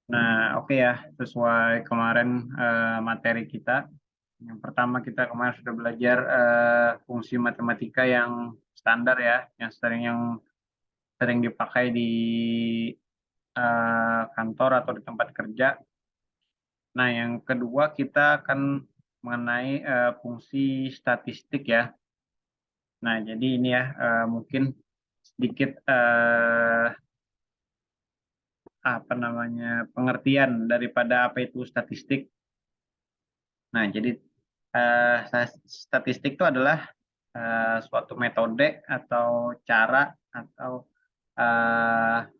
Nah, oke ya, sesuai kemarin materi kita. Yang pertama kita kemarin sudah belajar fungsi matematika yang standar ya, yang sering dipakai di kantor atau di tempat kerja. Nah, yang kedua kita akan mengenai fungsi statistik ya. Nah, jadi ini ya mungkin sedikit apa namanya pengertian daripada apa itu statistik. Nah, jadi statistik itu adalah suatu metode atau cara atau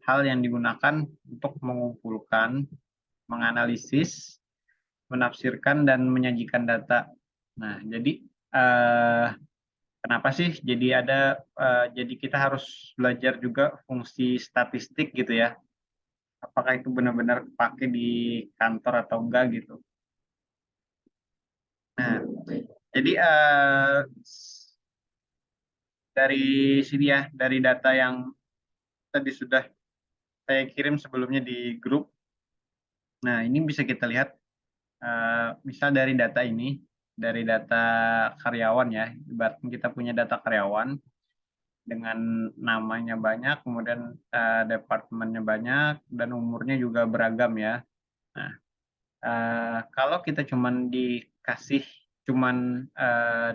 hal yang digunakan untuk mengumpulkan, menganalisis, menafsirkan dan menyajikan data. Nah, jadi kenapa sih jadi kita harus belajar juga fungsi statistik gitu ya? Apakah itu benar-benar pakai di kantor atau enggak gitu? Nah, jadi dari sini ya, dari data yang tadi sudah saya kirim sebelumnya di grup. Nah, ini bisa kita lihat, misal dari data ini, dari data karyawan ya, ibaratnya kita punya data karyawan dengan namanya banyak, kemudian departemennya banyak, dan umurnya juga beragam ya. Nah, kalau kita cuman dikasih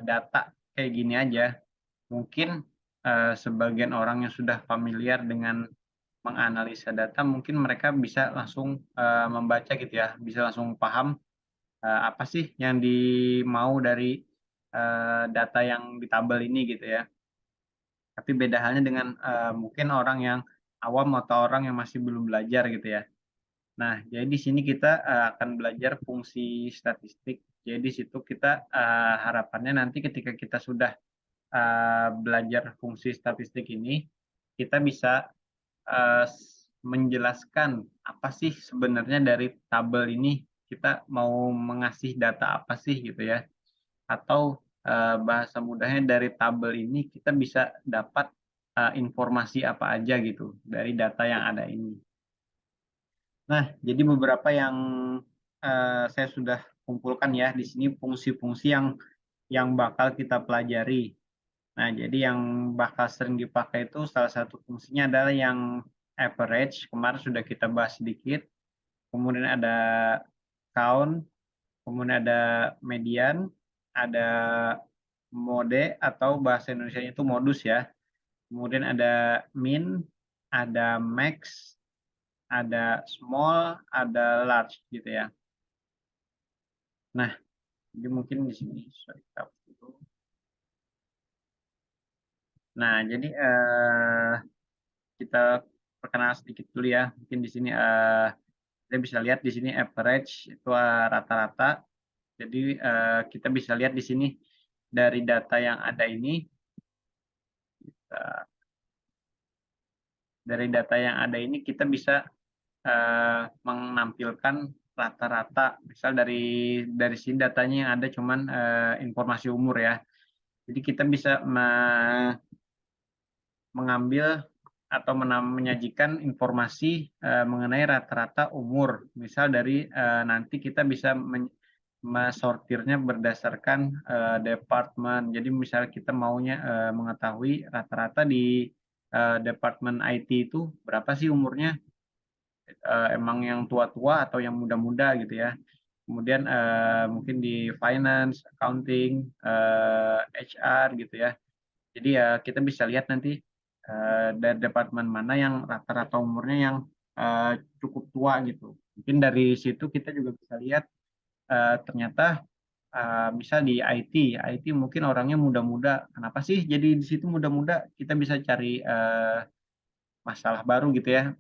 data kayak gini aja, mungkin sebagian orang yang sudah familiar dengan menganalisa data mungkin mereka bisa langsung membaca gitu ya, bisa langsung paham apa sih yang dimau dari data yang di tabel ini gitu ya. Tapi beda halnya dengan mungkin orang yang awam atau orang yang masih belum belajar gitu ya. Nah, jadi di sini kita akan belajar fungsi statistik. Jadi di situ kita harapannya nanti ketika kita sudah belajar fungsi statistik ini, kita bisa eh, menjelaskan apa sih sebenarnya dari tabel ini kita mau mengasih data apa sih gitu ya, atau bahasa mudahnya dari tabel ini kita bisa dapat informasi apa aja gitu dari data yang ada ini. Nah, jadi beberapa yang saya sudah kumpulkan ya di sini fungsi-fungsi yang bakal kita pelajari. Nah, jadi yang bakal sering dipakai itu salah satu fungsinya adalah yang average, kemarin sudah kita bahas sedikit. Kemudian ada count, kemudian ada median, ada mode atau bahasa Indonesia itu modus ya. Kemudian ada min, ada max, ada small, ada large gitu ya. Nah, jadi mungkin di sini sorry, dulu. Nah, jadi kita perkenalan sedikit dulu ya. Mungkin di sini kita bisa lihat di sini average itu rata-rata. Jadi kita bisa lihat di sini dari data yang ada ini, uh, dari data yang ada ini kita bisa menampilkan rata-rata. Misal dari sini datanya yang ada cuman informasi umur ya. Jadi kita bisa mengambil atau menyajikan informasi mengenai rata-rata umur. Misal dari nanti kita bisa mensortirnya berdasarkan departemen. Jadi misalnya kita maunya mengetahui rata-rata di departemen IT itu berapa sih umurnya? Emang yang tua-tua atau yang muda-muda gitu ya. Kemudian mungkin di finance, accounting, HR gitu ya. Jadi ya kita bisa lihat nanti dari departemen mana yang rata-rata umurnya yang cukup tua gitu. Mungkin dari situ kita juga bisa lihat ternyata misal di IT mungkin orangnya muda-muda. Kenapa sih jadi di situ muda-muda? Kita bisa cari masalah baru gitu ya.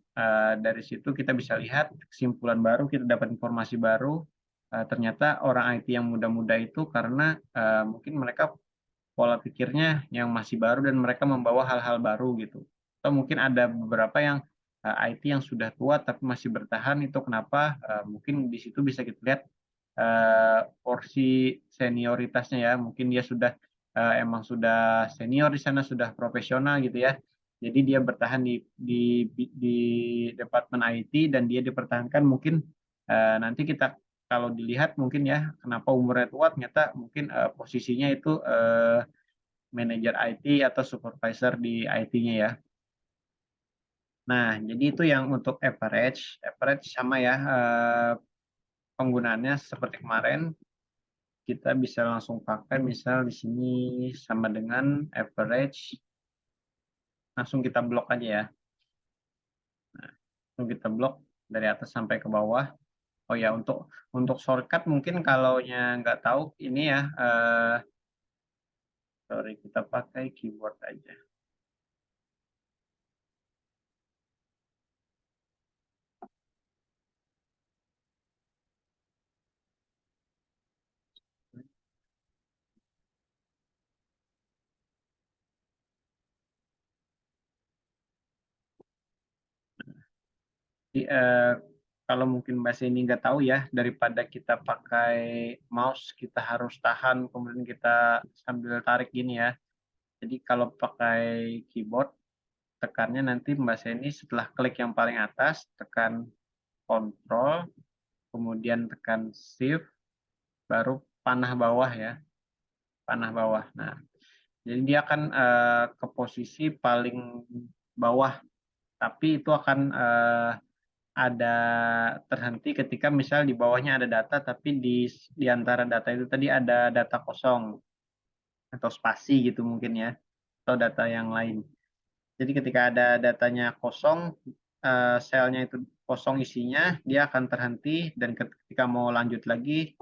Dari situ kita bisa lihat kesimpulan baru, kita dapat informasi baru. Ternyata orang IT yang muda-muda itu karena mungkin mereka pola pikirnya yang masih baru dan mereka membawa hal-hal baru gitu. Atau mungkin ada beberapa yang IT yang sudah tua tapi masih bertahan itu kenapa? Mungkin di situ bisa kita lihat porsi senioritasnya ya. Mungkin dia sudah emang sudah senior di sana, sudah profesional gitu ya. Jadi dia bertahan di departemen IT dan dia dipertahankan mungkin nanti kita kalau dilihat mungkin ya kenapa umurnya tua ternyata mungkin posisinya itu manajer IT atau supervisor di IT-nya ya. Nah, jadi itu yang untuk average. Average sama ya penggunaannya seperti kemarin kita bisa langsung pakai misal di sini sama dengan average, langsung kita blok aja ya. Nah, langsung kita blok dari atas sampai ke bawah. Oh ya, untuk shortcut mungkin kalau nggak tahu ini ya, sorry kita pakai keyboard aja. Jadi, kalau mungkin bahasa ini nggak tahu ya, daripada kita pakai mouse, kita harus tahan, kemudian kita sambil tarik gini ya. Jadi kalau pakai keyboard, tekannya nanti Mbak Seni setelah klik yang paling atas, tekan Ctrl, kemudian tekan Shift, baru panah bawah ya, panah bawah. Nah, jadi dia akan ke posisi paling bawah, tapi itu akan ada terhenti ketika misal di bawahnya ada data, tapi di antara data itu tadi ada data kosong atau spasi gitu mungkin ya, atau data yang lain. Jadi ketika ada datanya kosong, selnya itu kosong isinya, dia akan terhenti dan ketika mau lanjut lagi,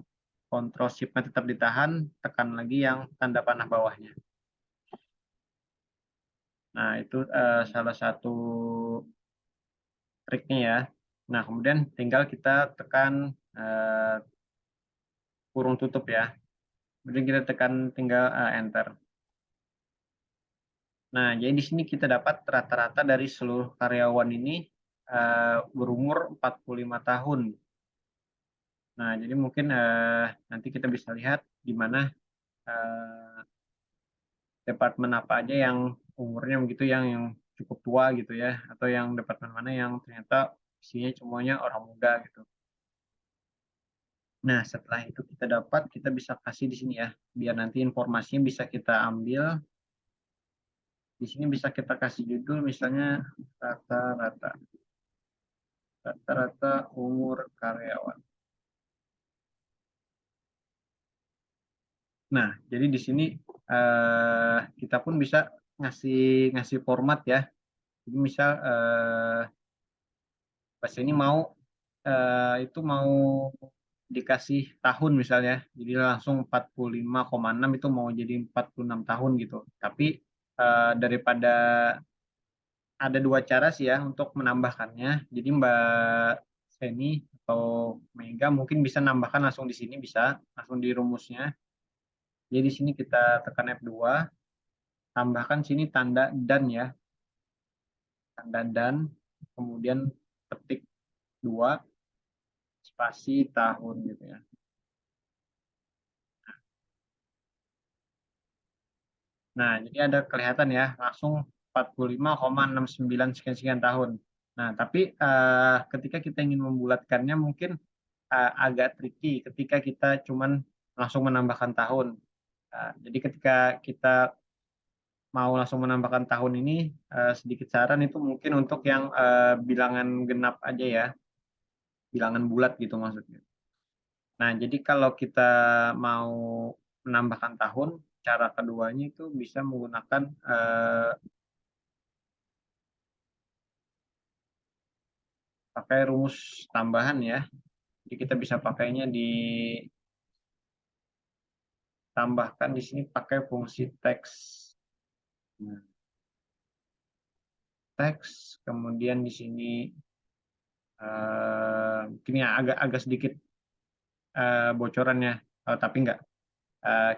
Ctrl Shift-nya tetap ditahan, tekan lagi yang tanda panah bawahnya. Nah, itu salah satu triknya ya. Nah, kemudian tinggal kita tekan kurung tutup ya. Kemudian kita tekan tinggal enter. Nah, jadi di sini kita dapat rata-rata dari seluruh karyawan ini berumur 45 tahun. Nah, jadi mungkin nanti kita bisa lihat di mana departemen apa aja yang umurnya begitu yang cukup tua gitu ya, atau yang departemen mana yang ternyata isinya semuanya orang muda gitu. Nah, setelah itu kita dapat, kita bisa kasih di sini ya, biar nanti informasinya bisa kita ambil. Di sini bisa kita kasih judul misalnya rata-rata, rata-rata umur karyawan. Nah, jadi di sini kita pun bisa ngasih ngasih format ya. Jadi misal pas ini mau itu mau dikasih tahun misalnya, jadi langsung 45,6 itu mau jadi 46 tahun gitu. Tapi daripada ada dua cara sih ya untuk menambahkannya. Jadi Mbak Seni atau Mega mungkin bisa nambahkan langsung di sini bisa langsung di rumusnya. Jadi di sini kita tekan F2, tambahkan sini tanda dan ya, tanda dan, kemudian ketik 2 spasi tahun gitu ya. Nah, jadi ada kelihatan ya, langsung 45,69 sekian-sekian tahun. Nah, tapi ketika kita ingin membulatkannya mungkin agak tricky ketika kita cuman langsung menambahkan tahun. Jadi ketika kita mau langsung menambahkan tahun ini, sedikit saran itu mungkin untuk yang bilangan genap aja ya, bilangan bulat gitu maksudnya. Nah, jadi kalau kita mau menambahkan tahun, cara keduanya itu bisa menggunakan pakai rumus tambahan ya. Jadi kita bisa pakainya ditambahkan di sini pakai fungsi teks. Nah, teks, kemudian di sini mungkin ya agak sedikit bocorannya, tapi enggak.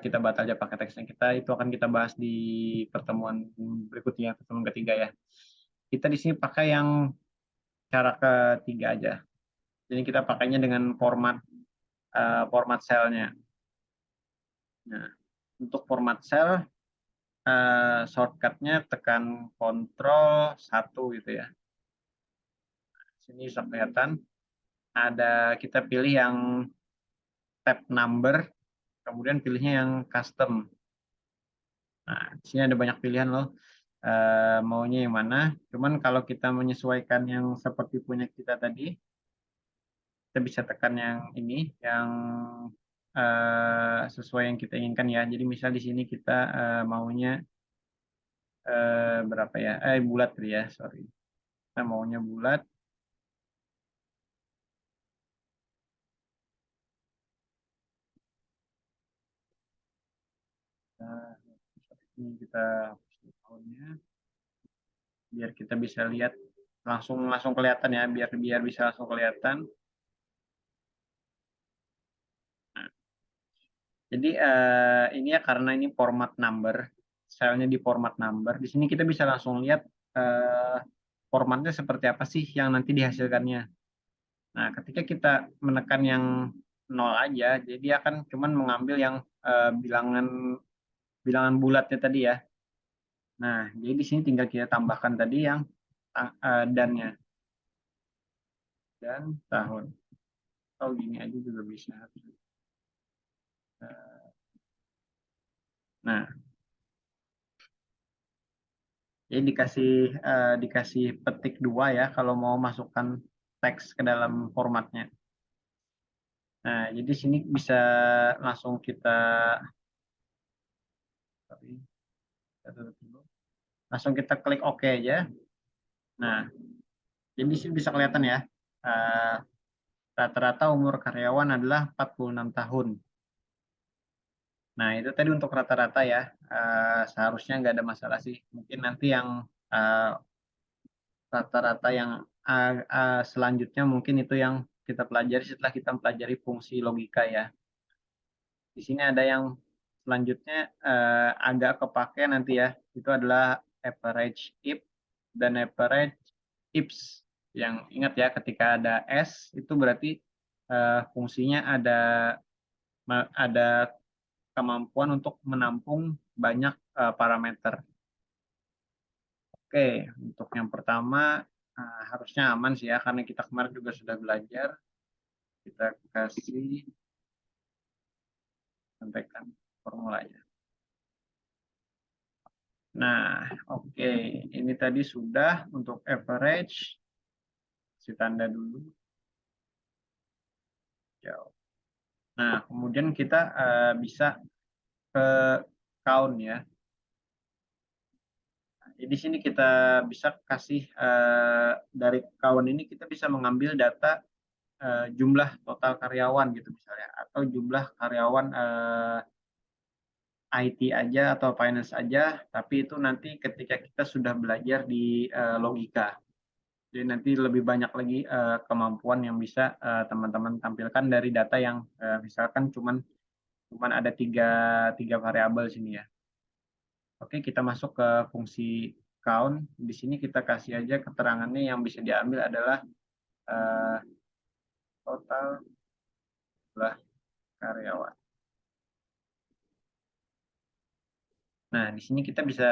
Kita batal aja pakai teksnya kita itu akan kita bahas di pertemuan berikutnya, pertemuan ketiga ya. Kita di sini pakai yang cara ketiga aja. Jadi kita pakainya dengan format selnya. Nah, untuk format sel shortcut-nya tekan Ctrl 1 gitu ya. Sini bisa kelihatan, kita pilih yang tab number, kemudian pilihnya yang custom. Nah, di sini ada banyak pilihan loh, maunya yang mana. Cuman kalau kita menyesuaikan yang seperti punya kita tadi, kita bisa tekan yang ini, yang sesuai yang kita inginkan ya. Jadi misal di sini kita maunya berapa ya? Bulat ya, sorry. Kita maunya bulat. Nah, ini kita hapus tahunnya, biar kita bisa lihat langsung kelihatan ya, biar bisa langsung kelihatan. Nah, jadi ini ya karena ini format number, filenya di format number. Di sini kita bisa langsung lihat formatnya seperti apa sih yang nanti dihasilkannya. Nah, ketika kita menekan yang 0 aja, jadi akan cuman mengambil yang bilangan bilangan bulatnya tadi ya. Nah, jadi di sini tinggal kita tambahkan tadi yang dannya, dan tahun. Oh, gini aja juga bisa. Nah, jadi dikasih petik 2 ya kalau mau masukkan teks ke dalam formatnya. Nah, jadi sini bisa langsung kita langsung kita klik OK aja. Nah, jadi sini bisa kelihatan ya, rata-rata umur karyawan adalah 46 tahun. Nah, itu tadi untuk rata-rata ya, seharusnya nggak ada masalah sih. Mungkin nanti yang rata-rata yang selanjutnya mungkin itu yang kita pelajari setelah kita pelajari fungsi logika ya. Di sini ada yang selanjutnya agak kepake nanti ya, itu adalah average if dan average ifs. Yang ingat ya, ketika ada S itu berarti fungsinya ada kemampuan untuk menampung banyak parameter. Oke, untuk yang pertama harusnya aman sih ya, karena kita kemarin juga sudah belajar. Kita kasih sampaikan formulanya. Nah, oke. Ini tadi sudah untuk average. Kasih tanda dulu. Jauh. Nah, kemudian kita bisa ke count ya. Di sini kita bisa kasih dari count ini kita bisa mengambil data jumlah total karyawan gitu misalnya, atau jumlah karyawan IT aja atau finance aja, tapi itu nanti ketika kita sudah belajar di logika. Jadi nanti lebih banyak lagi kemampuan yang bisa teman-teman tampilkan dari data yang misalkan cuman ada tiga variabel sini ya. Oke, kita masuk ke fungsi count. Di sini kita kasih aja keterangannya, yang bisa diambil adalah eh, total jumlah karyawan. Nah, di sini kita bisa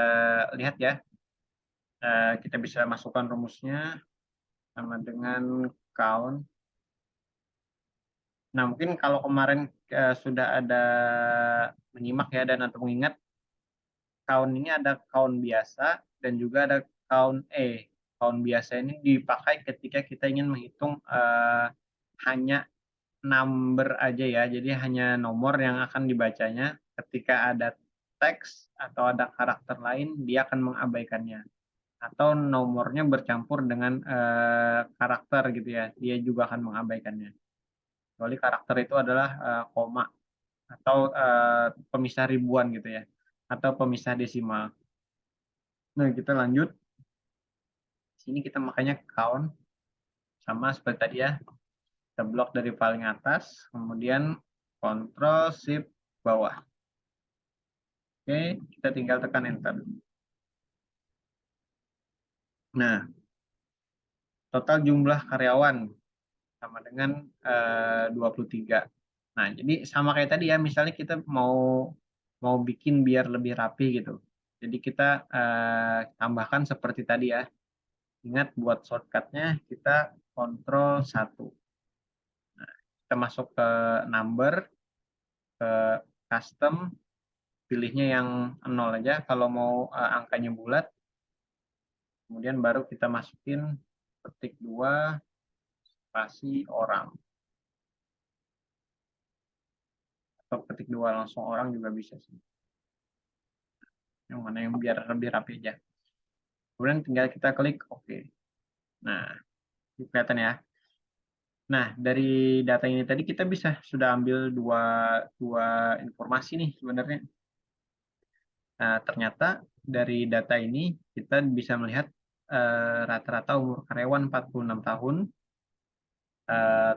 lihat ya, kita bisa masukkan rumusnya sama dengan count. Nah, mungkin kalau kemarin sudah ada menyimak ya dan atau mengingat, count ini ada count biasa dan juga ada count E. Count biasa ini dipakai ketika kita ingin menghitung hanya number aja ya, jadi hanya nomor yang akan dibacanya. Ketika ada teks atau ada karakter lain, dia akan mengabaikannya. Atau nomornya bercampur dengan karakter gitu ya, dia juga akan mengabaikannya. Kecuali karakter itu adalah koma atau pemisah ribuan gitu ya, atau pemisah desimal. Nah, kita lanjut. Sini kita makanya count sama seperti tadi ya. Kita blok dari paling atas, kemudian Ctrl Shift bawah. Oke, kita tinggal tekan enter. Nah, total jumlah karyawan sama dengan 23. Nah, jadi sama kayak tadi ya, misalnya kita mau bikin biar lebih rapi gitu. Jadi kita tambahkan seperti tadi ya. Ingat buat shortcut-nya kita Ctrl 1. Nah, kita masuk ke number, ke custom, pilihnya yang 0 aja kalau mau angkanya bulat. Kemudian baru kita masukin ketik 2 spasi orang. Atau ketik 2 langsung orang juga bisa sih. Yang mana yang biar lebih rapi aja. Kemudian tinggal kita klik OK. Nah, kelihatan ya. Nah, dari data ini tadi kita bisa sudah ambil dua informasi nih sebenarnya. Nah, ternyata dari data ini kita bisa melihat rata-rata umur karyawan 46 tahun,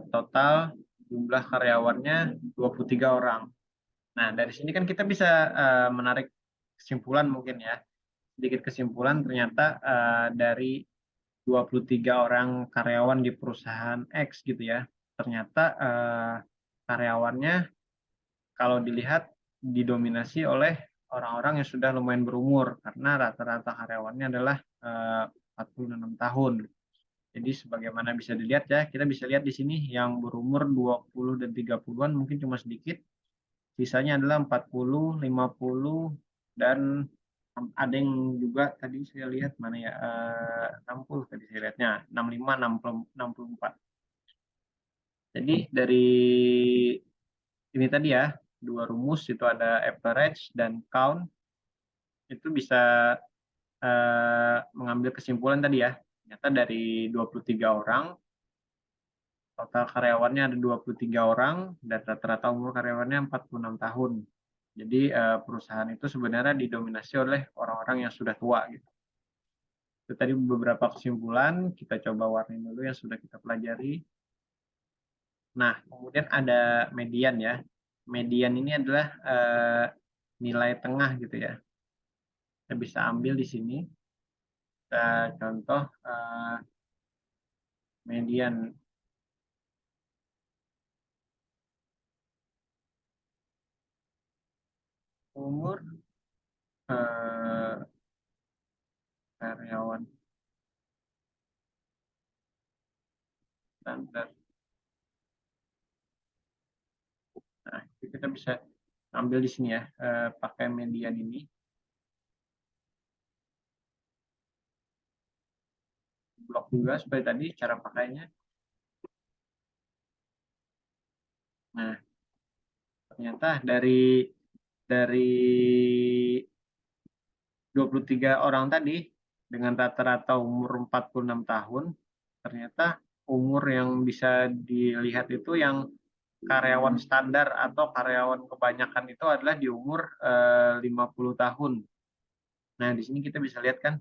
total jumlah karyawannya 23 orang. Nah, dari sini kan kita bisa menarik kesimpulan mungkin ya. Sedikit kesimpulan ternyata dari 23 orang karyawan di perusahaan X gitu ya. Ternyata karyawannya kalau dilihat didominasi oleh orang-orang yang sudah lumayan berumur karena rata-rata karyawannya adalah 46 tahun. Jadi sebagaimana bisa dilihat ya, kita bisa lihat di sini yang berumur 20 dan 30-an mungkin cuma sedikit. Sisanya adalah 40, 50 dan ada yang juga tadi saya lihat mana ya 60 tadi saya lihatnya 65 60 64. Jadi dari ini tadi ya dua rumus itu ada average dan count itu bisa mengambil kesimpulan tadi ya. Ternyata dari 23 orang total karyawannya ada 23 orang dan rata-rata umur karyawannya 46 tahun. Jadi perusahaan itu sebenarnya didominasi oleh orang-orang yang sudah tua gitu. Itu tadi beberapa kesimpulan, kita coba warnai dulu yang sudah kita pelajari. Nah, kemudian ada median ya. Median ini adalah nilai tengah gitu ya. Kita bisa ambil di sini. Kita contoh median umur karyawan standar. Nah, kita bisa ambil di sini ya, pakai median ini. Blok juga seperti tadi cara pakainya. Nah, ternyata dari 23 orang tadi dengan rata-rata umur 46 tahun, ternyata umur yang bisa dilihat itu yang karyawan standar atau karyawan kebanyakan itu adalah di umur 50 tahun. Nah, di sini kita bisa lihat kan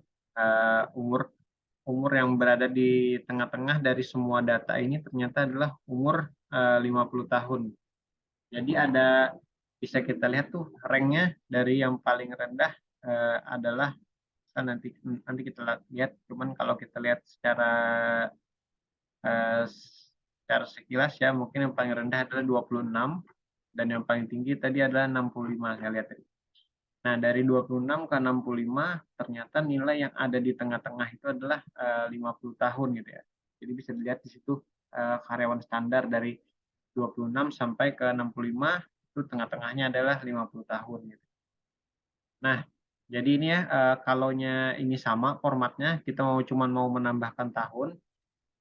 umur yang berada di tengah-tengah dari semua data ini ternyata adalah umur 50 tahun. Jadi bisa kita lihat tuh ranknya dari yang paling rendah adalah nanti kita lihat, cuman kalau kita lihat eh, secara sekilas ya mungkin yang paling rendah adalah 26 dan yang paling tinggi tadi adalah 65 saya lihat. Nah, dari 26 ke 65 ternyata nilai yang ada di tengah-tengah itu adalah 50 tahun gitu ya. Jadi bisa dilihat di situ karyawan standar dari 26 sampai ke 65 itu tengah-tengahnya adalah 50 tahun gitu. Nah, jadi ini ya kalaunya ini sama formatnya, kita mau menambahkan tahun,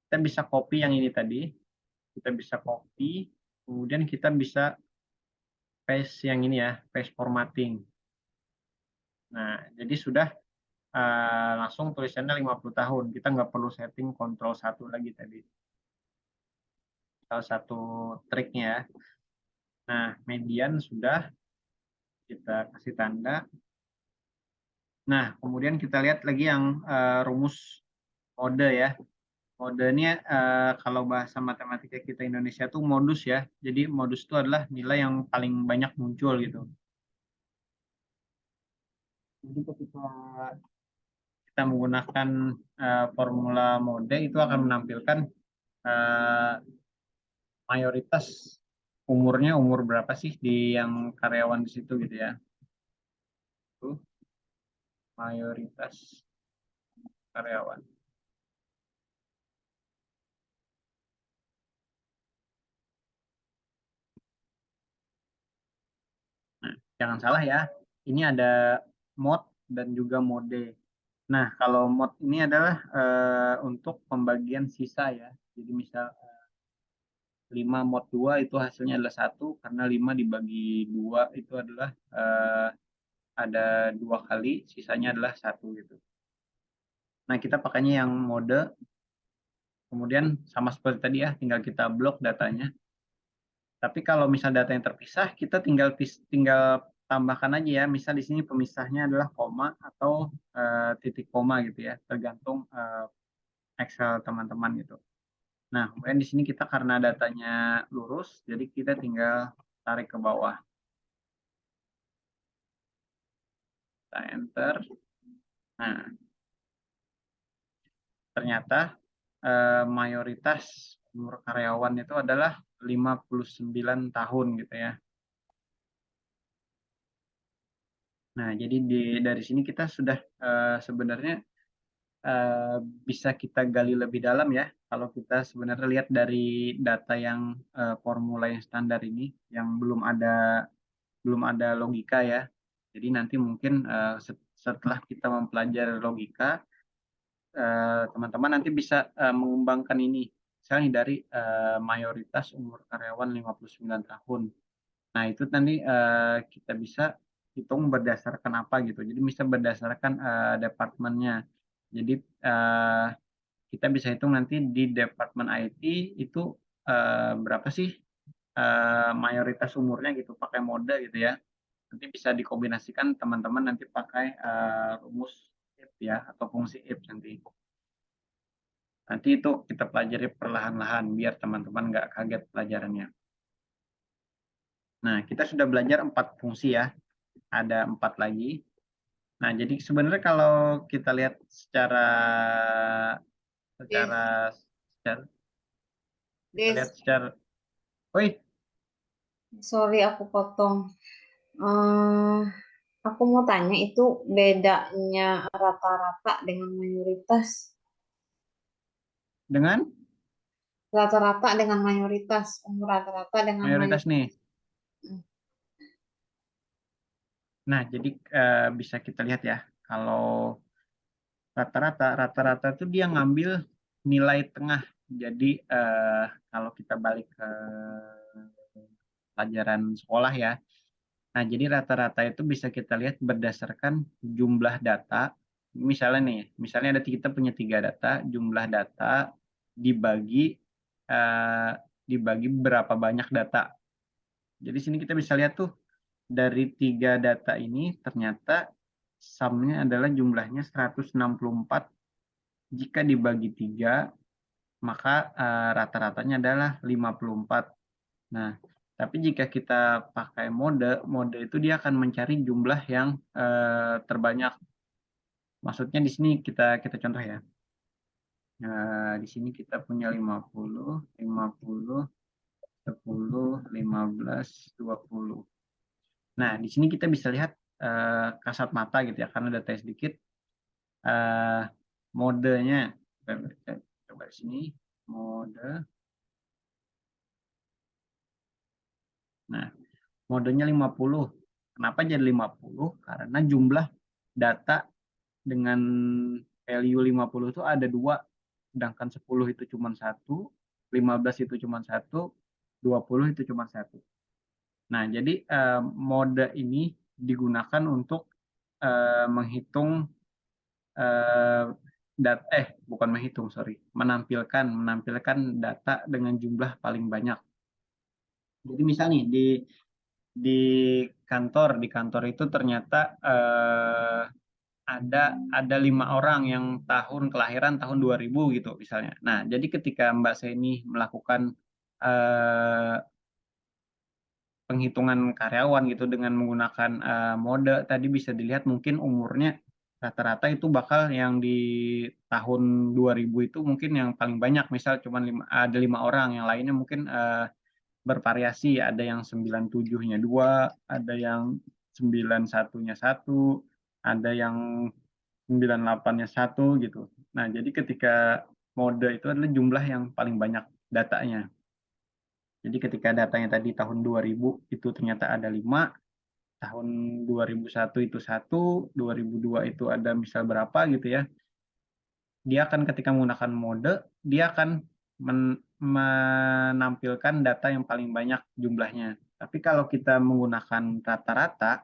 kita bisa copy yang ini tadi, kita bisa copy, kemudian kita bisa paste yang ini ya, paste formatting. Nah, jadi sudah langsung tulisannya 50 tahun. Kita nggak perlu setting Ctrl 1 lagi tadi. Salah satu triknya ya. Nah, median sudah kita kasih tanda. Nah, kemudian kita lihat lagi yang rumus mode ya. Modenya kalau bahasa matematika kita Indonesia tuh modus ya. Jadi modus itu adalah nilai yang paling banyak muncul gitu. Jadi ketika kita menggunakan formula mode itu akan menampilkan uh, mayoritas umurnya umur berapa sih di yang karyawan di situ gitu ya. mayoritas karyawan. Nah, jangan salah ya, ini ada mod dan juga mode. Nah, kalau mod ini adalah untuk pembagian sisa ya. Jadi misal 5 mod 2 itu hasilnya adalah 1, karena 5 dibagi 2 itu adalah ada 2 kali, sisanya adalah 1 gitu. Nah, kita pakainya yang mode, kemudian sama seperti tadi ya, tinggal kita blok datanya. Tapi kalau misal data yang terpisah, kita tinggal tambahkan aja ya. Misal di sini pemisahnya adalah koma atau titik koma gitu ya, tergantung Excel teman-teman gitu. Nah, kemudian di sini kita karena datanya lurus, jadi kita tinggal tarik ke bawah. Kita enter. Nah, ternyata mayoritas umur karyawan itu adalah 59 tahun gitu ya. Nah, jadi dari sini kita sudah sebenarnya bisa kita gali lebih dalam ya. Kalau kita sebenarnya lihat dari data yang formula yang standar ini, yang belum ada logika ya. Jadi nanti mungkin setelah kita mempelajari logika, teman-teman nanti bisa mengembangkan ini. Misalnya dari mayoritas umur karyawan 59 tahun. Nah, itu nanti kita bisa hitung berdasarkan apa gitu. Jadi bisa berdasarkan departemennya. Jadi kita bisa hitung nanti di departemen IT itu berapa sih mayoritas umurnya gitu, pakai mode gitu ya. Nanti bisa dikombinasikan teman-teman nanti pakai rumus if ya, atau fungsi if nanti. Nanti itu kita pelajari perlahan-lahan biar teman-teman nggak kaget pelajarannya. Nah, kita sudah belajar 4 fungsi ya. Ada 4 lagi. Nah, jadi sebenarnya kalau kita lihat secara Des, secara secara kita lihat Des, secara, woi, sorry aku potong. Eh, aku mau tanya itu bedanya rata-rata dengan mayoritas. dengan Rata-rata dengan mayoritas. Umur rata-rata dengan mayoritas mayoritas. nih. Nah, jadi bisa kita lihat ya, kalau rata-rata itu dia ngambil nilai tengah. Jadi kalau kita balik ke pelajaran sekolah ya. Nah, jadi rata-rata itu bisa kita lihat berdasarkan jumlah data. Misalnya nih, misalnya kita punya 3 data, jumlah data dibagi eh, dibagi berapa banyak data. Jadi sini kita bisa lihat tuh dari 3 data ini ternyata sumnya adalah jumlahnya 164. Jika dibagi 3, maka rata-ratanya adalah 54. Nah, tapi jika kita pakai mode itu dia akan mencari jumlah yang terbanyak. Maksudnya di sini kita contoh ya. Nah, di sini kita punya 50, 50, 10, 15, 20. Nah, di sini kita bisa lihat kasat mata gitu ya, karena datanya sedikit. eh, Modenya, kita coba di sini, mode. Nah, modenya 50. Kenapa jadi 50? Karena jumlah data dengan value 50 itu ada 2, sedangkan 10 itu cuma 1, 15 itu cuma 1, 20 itu cuma 1. Nah, jadi mode ini digunakan untuk menghitung eh, bukan menghitung, sorry, menampilkan data dengan jumlah paling banyak. Jadi misalnya nih di di kantor itu ternyata ada 5 orang yang kelahiran tahun 2000 gitu misalnya. Nah, jadi ketika Mbak Seni melakukan eh, penghitungan karyawan gitu dengan menggunakan mode tadi, bisa dilihat mungkin umurnya rata-rata itu bakal yang di tahun 2000 itu mungkin yang paling banyak, misal cuma ada 5 orang, yang lainnya mungkin bervariasi, ada yang 97-nya 2, ada yang 91-nya 1, ada yang 98-nya 1 gitu. Nah, jadi ketika mode itu adalah jumlah yang paling banyak datanya. Jadi ketika datanya tadi tahun 2000 itu ternyata ada 5, tahun 2001 itu 1, 2002 itu ada misal berapa gitu ya. Dia akan ketika menggunakan mode, dia akan menampilkan data yang paling banyak jumlahnya. Tapi kalau kita menggunakan rata-rata,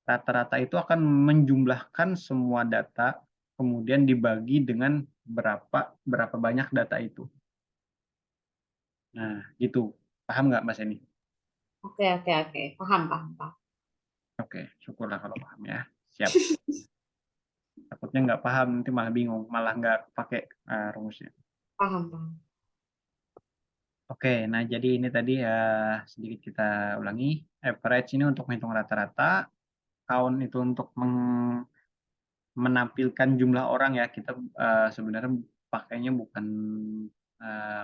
rata-rata itu akan menjumlahkan semua data, kemudian dibagi dengan berapa banyak data itu. Nah, gitu. Paham nggak, Mas ini? Oke, oke, oke. Paham, paham, paham. Oke, syukurlah kalau paham ya. Siap. Takutnya nggak paham, nanti malah bingung, malah nggak pakai rumusnya. Paham, paham. Oke, nah jadi ini tadi sedikit kita ulangi. Average ini untuk menghitung rata-rata, count itu untuk menampilkan jumlah orang ya. Kita sebenarnya pakainya bukan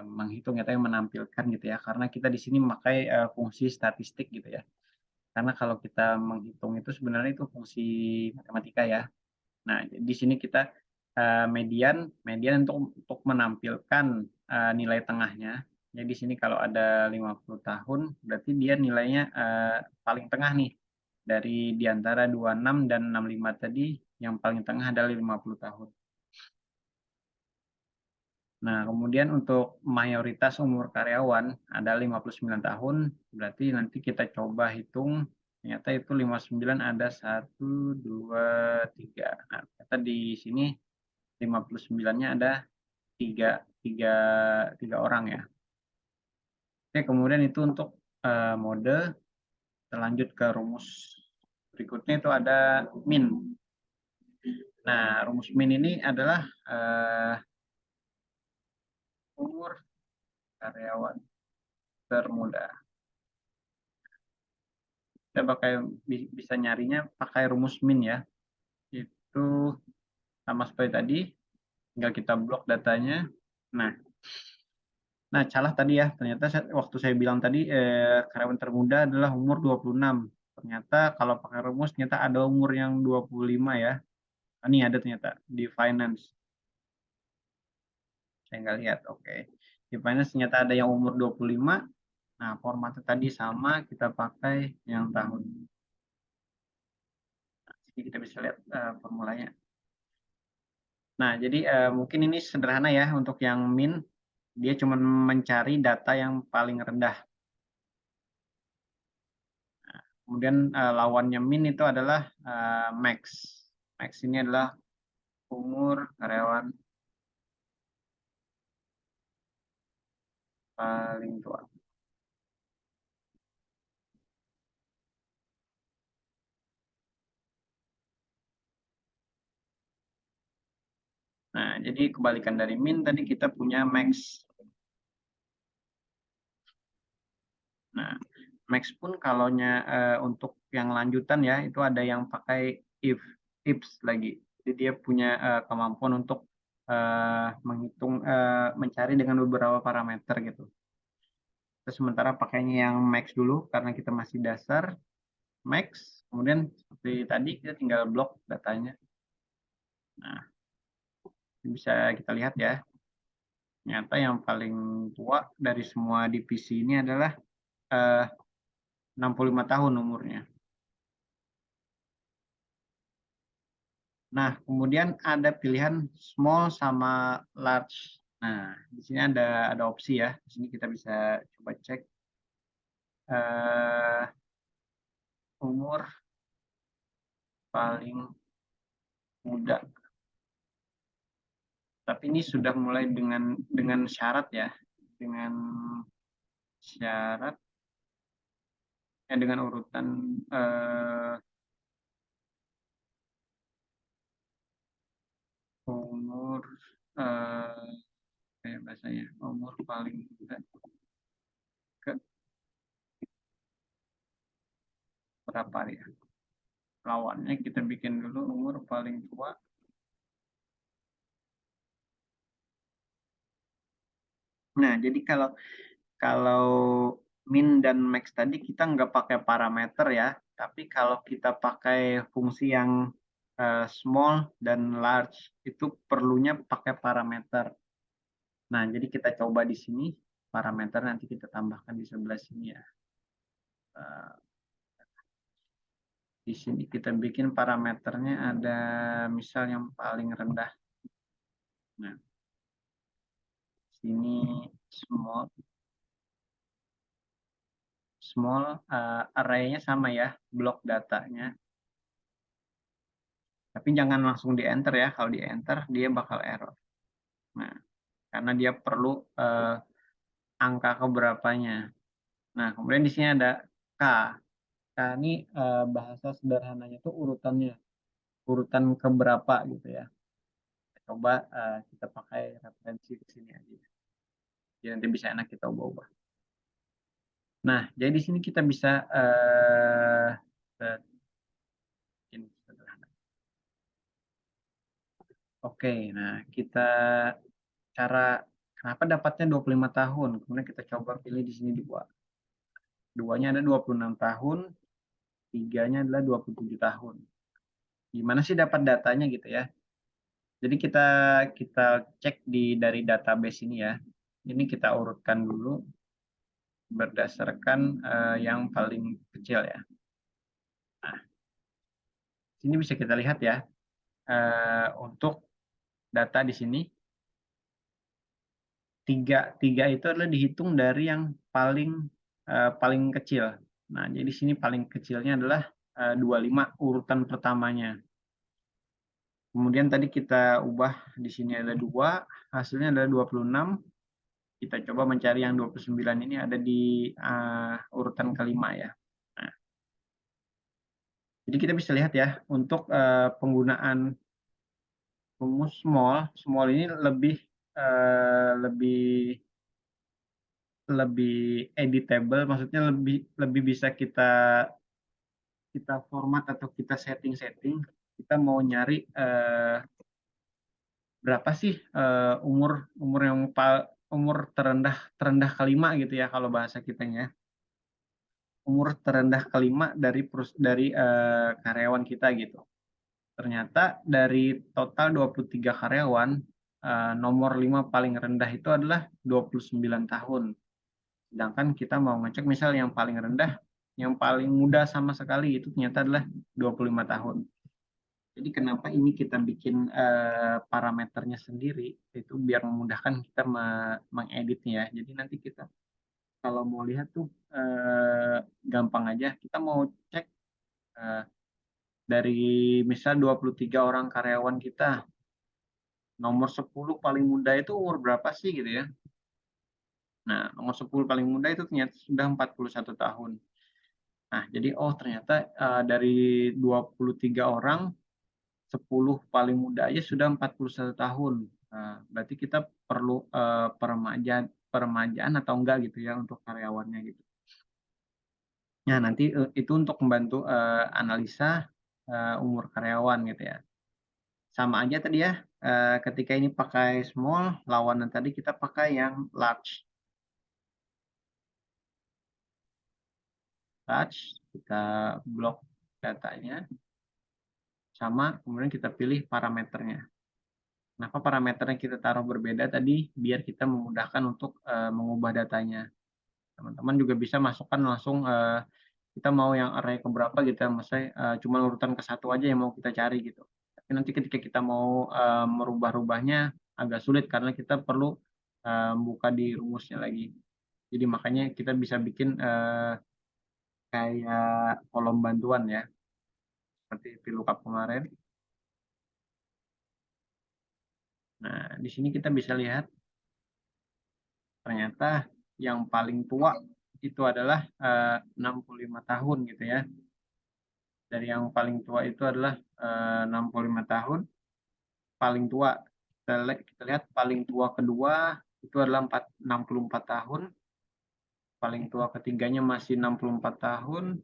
menghitung ya, tapi menampilkan gitu ya. Karena kita di sini memakai fungsi statistik gitu ya. Karena kalau kita menghitung itu sebenarnya itu fungsi matematika ya. Nah, di sini kita median untuk menampilkan nilai tengahnya. Jadi di sini kalau ada 50 tahun, berarti dia nilainya paling tengah nih. Dari di antara 26 dan 65 tadi, yang paling tengah adalah 50 tahun. Nah, kemudian untuk mayoritas umur karyawan ada 59 tahun, berarti nanti kita coba hitung, ternyata itu 59 ada 1, 2, 3. Nah, ternyata di sini 59-nya ada tiga, tiga, tiga orang ya. Oke, kemudian itu untuk mode, kita lanjut ke rumus berikutnya itu ada min. Nah, rumus min ini adalah umur karyawan termuda. Kita bisa nyarinya pakai rumus min ya. Itu sama seperti tadi, tinggal kita blok datanya. Nah, salah tadi ya. Ternyata waktu saya bilang tadi karyawan termuda adalah umur 26. Ternyata kalau pakai rumus ternyata ada umur yang 25 ya. Ini ada ternyata di finance. Saya nggak lihat. Oke. Di finance ternyata ada yang umur 25. Nah, formatnya tadi sama, kita pakai yang tahun. Jadi kita bisa lihat formulanya. Nah, jadi mungkin ini sederhana ya untuk yang min, dia cuma mencari data yang paling rendah. Nah, kemudian lawannya min itu adalah max. Max ini adalah umur karyawan paling tua. Nah, jadi kebalikan dari min tadi kita punya max. Nah, max pun kalaunya untuk yang lanjutan ya, itu ada yang pakai ifs lagi. Jadi dia punya kemampuan untuk menghitung, mencari dengan beberapa parameter gitu. Kita sementara pakainya yang max dulu karena kita masih dasar max. Kemudian seperti tadi kita tinggal blok datanya. Nah, bisa kita lihat ya. Ternyata yang paling tua dari semua divisi ini adalah 65 tahun umurnya. Nah, kemudian ada pilihan small sama large. Nah, di sini ada opsi ya. Di sini kita bisa coba cek umur paling muda. Tapi ini sudah mulai dengan syarat ya, dengan syarat ya dengan urutan umur kayak bahasanya umur paling muda ke berapa ya? Lawannya kita bikin dulu umur paling tua. Nah, jadi kalau min dan max tadi kita nggak pakai parameter ya, tapi kalau kita pakai fungsi yang small dan large itu perlunya pakai parameter. Nah, jadi kita coba di sini parameter nanti kita tambahkan di sebelah sini ya. Eh, Di sini kita bikin parameternya ada misal yang paling rendah. Nah, sini small array-nya sama ya, blok datanya. Tapi jangan langsung di enter ya. Kalau di enter dia bakal error. Nah, karena dia perlu angka keberapanya. Nah, kemudian di sini ada K. K ini bahasa sederhananya itu urutannya, urutan keberapa gitu ya. Coba kita pakai referensi ke sini aja. Jadi nanti bisa enak kita ubah-ubah. Nah, jadi di sini kita bisa sederhana. Oke, nah kita cara kenapa dapatnya 25 tahun? Kemudian kita coba pilih di sini dua. Duanya ada 26 tahun, tiganya adalah 27 tahun. Gimana sih dapat datanya gitu ya? Jadi kita cek dari database ini ya. Ini kita urutkan dulu berdasarkan yang paling kecil ya. Nah, sini bisa kita lihat ya. Untuk data di sini tiga itu adalah dihitung dari yang paling kecil. Nah, jadi sini paling kecilnya adalah 25 urutan pertamanya. Kemudian tadi kita ubah di sini ada 2, hasilnya adalah 26. Kita coba mencari yang 29 ini ada di urutan kelima ya. Nah, jadi kita bisa lihat ya untuk penggunaan rumus small ini lebih editable, maksudnya lebih bisa kita format atau kita setting. Kita mau nyari berapa sih umur terendah kelima gitu ya kalau bahasa kitanya. Umur terendah kelima dari karyawan kita gitu. Ternyata dari total 23 karyawan, nomor 5 paling rendah itu adalah 29 tahun. Sedangkan kita mau ngecek misal yang paling rendah, yang paling muda sama sekali itu ternyata adalah 25 tahun. Jadi kenapa ini kita bikin parameternya sendiri, itu biar memudahkan kita mengeditnya ya. Jadi nanti kita kalau mau lihat tuh gampang aja. Kita mau cek dari misal 23 orang karyawan kita, nomor 10 paling muda itu umur berapa sih gitu ya. Nah, nomor 10 paling muda itu ternyata sudah 41 tahun. Nah, jadi ternyata dari 23 orang, 10 paling muda aja sudah 41 tahun. Nah, berarti kita perlu peremajaan atau enggak gitu ya untuk karyawannya gitu. Nah, nanti itu untuk membantu analisa umur karyawan gitu ya. Sama aja tadi ya, ketika ini pakai small, lawanan tadi kita pakai yang large. Kita blok datanya, sama kemudian kita pilih parameternya. Kenapa parameternya kita taruh berbeda tadi? Biar kita memudahkan untuk mengubah datanya. Teman-teman juga bisa masukkan langsung kita mau yang array keberapa gitu ya, misalnya cuma urutan ke satu aja yang mau kita cari gitu. Tapi nanti ketika kita mau merubah-rubahnya agak sulit karena kita perlu buka di rumusnya lagi. Jadi makanya kita bisa bikin kayak kolom bantuan ya, seperti VLOOKUP kemarin. Nah, di sini kita bisa lihat ternyata yang paling tua itu adalah 65 tahun gitu ya. Dari yang paling tua itu adalah 65 tahun. Paling tua kita lihat paling tua kedua itu adalah 64 tahun. Paling tua ketiganya masih 64 tahun.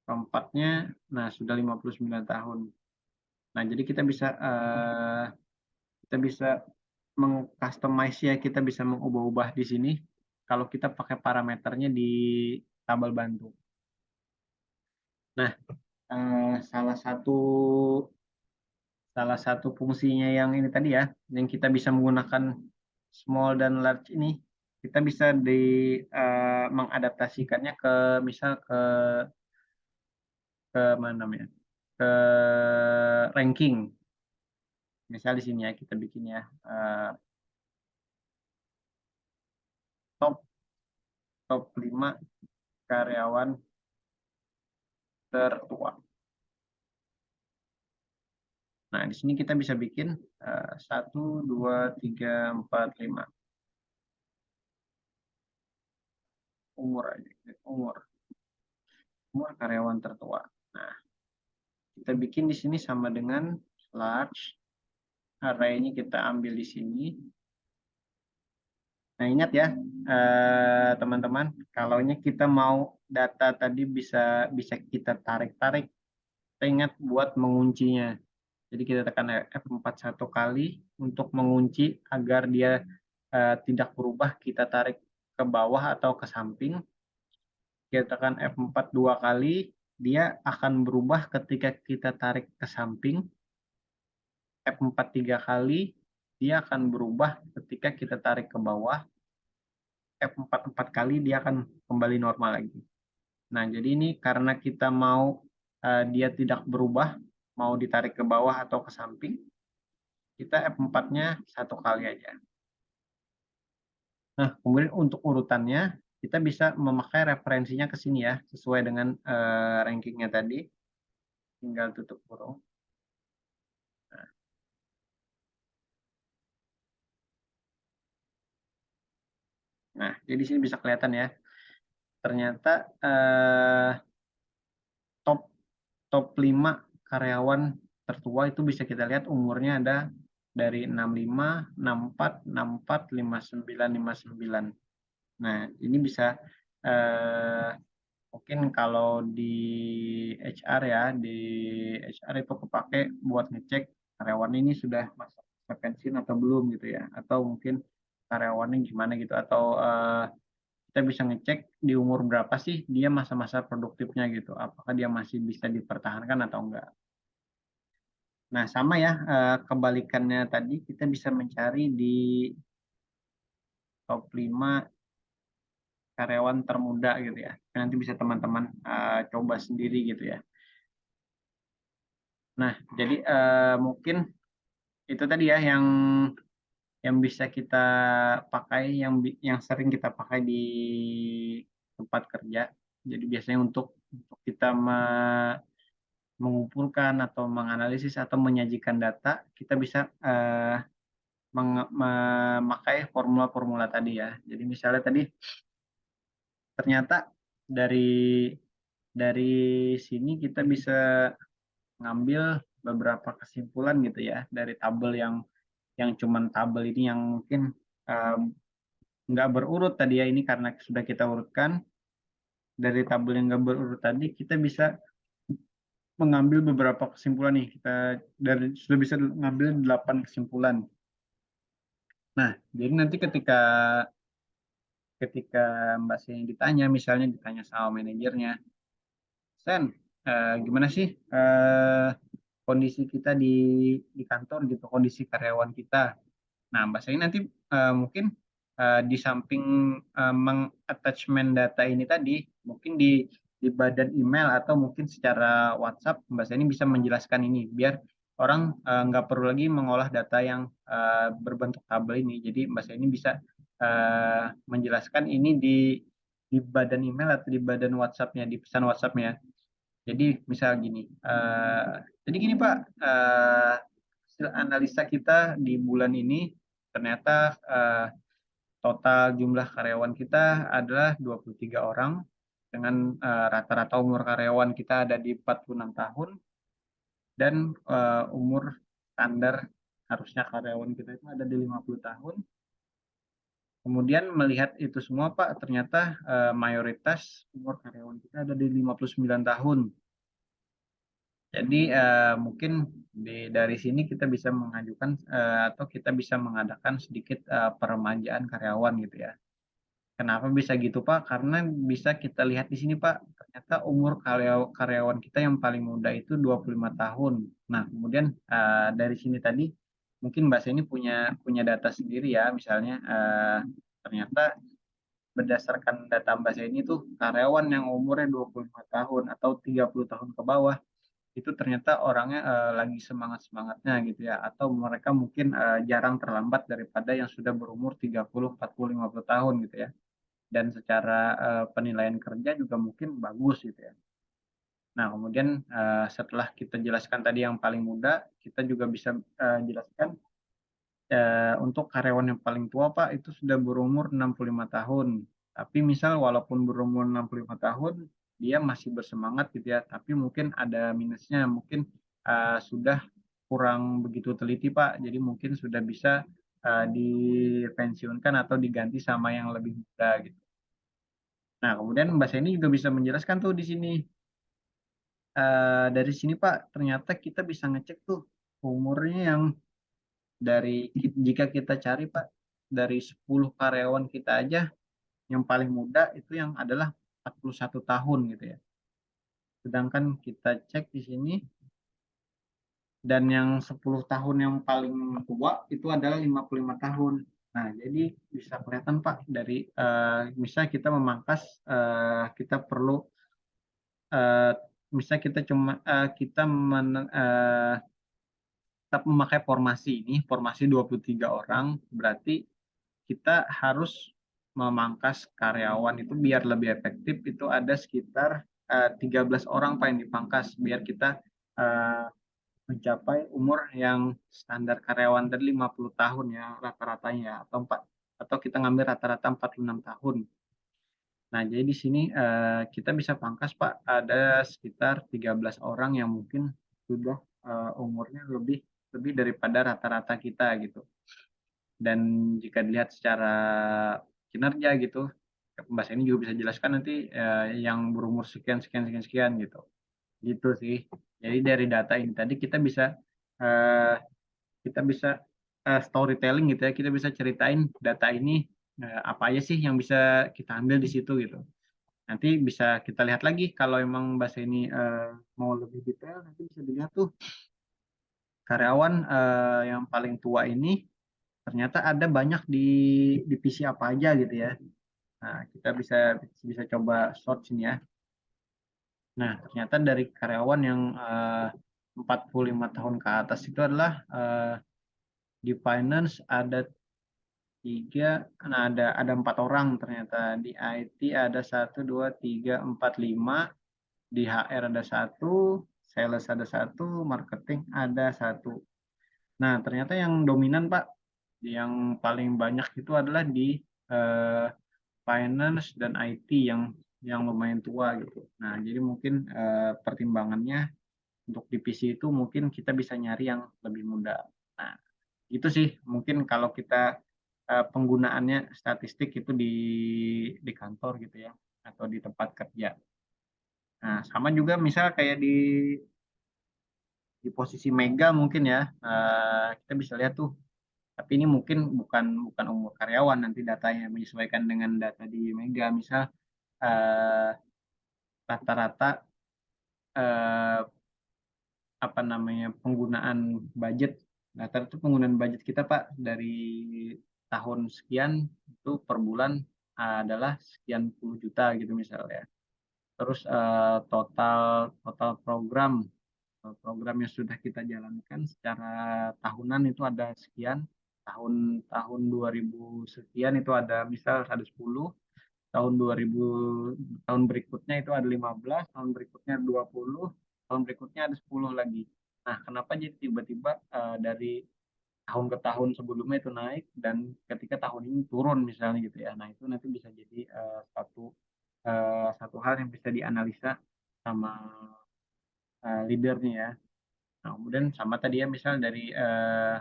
Keempatnya nah sudah 59 tahun. Nah, jadi kita bisa mengcustomize ya, kita bisa mengubah-ubah di sini kalau kita pakai parameternya di tabel bantu. Nah, salah satu salah satu fungsinya yang ini tadi ya, yang kita bisa menggunakan small dan large ini, kita bisa mengadaptasikannya ke misal ke mana namanya? Ke ranking. Misal di sini ya kita bikin ya top top 5 karyawan tertua. Nah, di sini kita bisa bikin 1, 2, 3, 4, 5. Umur aja, umur karyawan tertua. Nah, kita bikin di sini sama dengan large, array-nya kita ambil di sini. Nah, ingat ya, teman-teman, kalau kita mau data tadi bisa kita tarik-tarik, kita ingat buat menguncinya. Jadi kita tekan F4 satu kali untuk mengunci agar dia tidak berubah, kita tarik ke bawah atau ke samping. Kita tekan F4 dua kali, dia akan berubah ketika kita tarik ke samping. F4 tiga kali, dia akan berubah ketika kita tarik ke bawah. F4 empat kali, dia akan kembali normal lagi. Nah, jadi ini karena kita mau dia tidak berubah, mau ditarik ke bawah atau ke samping, kita F4-nya satu kali aja. Nah, kemudian untuk urutannya, kita bisa memakai referensinya ke sini ya, sesuai dengan rankingnya tadi. Tinggal tutup kurung. Nah, jadi di sini bisa kelihatan ya. Ternyata top 5 karyawan tertua itu bisa kita lihat umurnya ada dari 65, 64, 64, 59, 59. Nah, ini bisa mungkin kalau di HR ya, di HR itu kepake buat ngecek karyawan ini sudah masa pensiun atau belum gitu ya, atau mungkin karyawannya gimana gitu, atau kita bisa ngecek di umur berapa sih dia masa-masa produktifnya gitu, apakah dia masih bisa dipertahankan atau enggak. Nah, sama ya, kebalikannya tadi kita bisa mencari di top 5 karyawan termuda gitu ya. Nanti bisa teman-teman coba sendiri gitu ya. Nah, jadi mungkin itu tadi ya yang bisa kita pakai, yang sering kita pakai di tempat kerja. Jadi biasanya untuk kita mengumpulkan atau menganalisis atau menyajikan data, kita bisa memakai formula-formula tadi ya. Jadi misalnya tadi ternyata dari sini kita bisa ngambil beberapa kesimpulan gitu ya dari tabel yang cuman tabel ini yang mungkin nggak berurut tadi ya, ini karena sudah kita urutkan. Dari tabel yang nggak berurut tadi kita bisa mengambil beberapa kesimpulan nih, kita sudah bisa mengambil 8 kesimpulan. Nah, jadi nanti ketika Mbak Seni ditanya, misalnya ditanya sama manajernya, Sen, gimana sih kondisi kita di kantor gitu, kondisi karyawan kita. Nah, Mbak Seni nanti mungkin di samping meng-attachment data ini tadi, mungkin di badan email atau mungkin secara WhatsApp, Mbak Seni bisa menjelaskan ini, biar orang nggak perlu lagi mengolah data yang berbentuk tabel ini. Jadi Mbak Seni bisa menjelaskan ini di badan email atau di badan WhatsApp-nya, di pesan WhatsApp-nya. Jadi misal gini, jadi gini Pak, hasil analisa kita di bulan ini ternyata total jumlah karyawan kita adalah 23 orang dengan rata-rata umur karyawan kita ada di 46 tahun dan umur standar harusnya karyawan kita itu ada di 50 tahun. Kemudian melihat itu semua Pak, ternyata mayoritas umur karyawan kita ada di 59 tahun. Jadi mungkin dari sini kita bisa mengajukan atau kita bisa mengadakan sedikit peremajaan karyawan gitu ya. Kenapa bisa gitu Pak? Karena bisa kita lihat di sini Pak, ternyata umur karyawan kita yang paling muda itu 25 tahun. Nah, kemudian dari sini tadi mungkin Mbak Seni punya punya data sendiri ya, misalnya ternyata berdasarkan data Mbak Seni tuh karyawan yang umurnya 25 tahun atau 30 tahun ke bawah itu ternyata orangnya lagi semangat-semangatnya gitu ya, atau mereka mungkin jarang terlambat daripada yang sudah berumur 30, 40, 50 tahun gitu ya. Dan secara penilaian kerja juga mungkin bagus gitu ya. Nah, kemudian setelah kita jelaskan tadi yang paling muda, kita juga bisa jelaskan untuk karyawan yang paling tua, Pak, itu sudah berumur 65 tahun. Tapi misal walaupun berumur 65 tahun, dia masih bersemangat gitu ya, tapi mungkin ada minusnya, mungkin sudah kurang begitu teliti, Pak. Jadi mungkin sudah bisa dipensiunkan atau diganti sama yang lebih muda gitu. Nah, kemudian Mbak Seni juga bisa menjelaskan tuh di sini. Dari sini Pak, ternyata kita bisa ngecek tuh umurnya yang dari jika kita cari Pak, dari 10 karyawan kita aja yang paling muda itu yang adalah 41 tahun gitu ya. Sedangkan kita cek di sini dan yang 10 tahun yang paling tua itu adalah 55 tahun. Nah, jadi bisa kelihatan Pak dari misalnya kita memangkas kita perlu eh, misalnya kita cuma kita tetap memakai formasi ini, formasi 23 orang, berarti kita harus memangkas karyawan itu biar lebih efektif, itu ada sekitar 13 orang Pak yang dipangkas, biar kita eh, mencapai umur yang standar karyawan dari 50 tahun ya rata-ratanya, atau kita ngambil rata-rata 46 tahun. Nah, jadi di sini kita bisa pangkas Pak, ada sekitar 13 orang yang mungkin sudah umurnya lebih lebih daripada rata-rata kita gitu. Dan jika dilihat secara kinerja gitu, Mbak ini juga bisa jelaskan nanti yang berumur sekian sekian sekian sekian gitu. Gitu sih. Jadi dari data ini tadi eh, kita bisa storytelling gitu ya, kita bisa ceritain data ini apa aja sih yang bisa kita ambil di situ gitu. Nanti bisa kita lihat lagi kalau emang bahasa ini mau lebih detail, nanti bisa dilihat tuh karyawan yang paling tua ini ternyata ada banyak di divisi apa aja gitu ya. Nah, kita bisa bisa coba search ini ya. Nah, ternyata dari karyawan yang 45 tahun ke atas itu adalah di finance ada tiga, nah ada 4 orang ternyata. Di IT ada satu, dua, tiga, empat, lima. Di HR ada satu, sales ada satu, marketing ada satu. Nah, ternyata yang dominan Pak, yang paling banyak itu adalah di eh, finance dan IT yang lumayan tua gitu. Nah, jadi mungkin pertimbangannya untuk divisi itu mungkin kita bisa nyari yang lebih muda. Nah, itu sih mungkin kalau kita penggunaannya statistik itu di kantor gitu ya atau di tempat kerja. Nah, sama juga misal kayak di posisi mega mungkin ya kita bisa lihat tuh. Tapi ini mungkin bukan bukan umur karyawan nanti datanya menyesuaikan dengan data di mega misal eh, rata-rata eh, apa namanya penggunaan budget rata-rata penggunaan budget kita Pak dari tahun sekian itu per bulan adalah sekian puluh juta gitu misalnya. Terus total total program yang sudah kita jalankan secara tahunan itu ada sekian, tahun 2000 sekian itu ada misal 110, tahun 2000 tahun berikutnya itu ada 15, tahun berikutnya 20, tahun berikutnya ada 10 lagi. Nah, kenapa jadi tiba-tiba dari tahun ke tahun sebelumnya itu naik dan ketika tahun ini turun misalnya gitu ya. Nah, itu nanti bisa jadi satu hal yang bisa dianalisa sama leadernya ya. Nah, kemudian sama tadi ya misal dari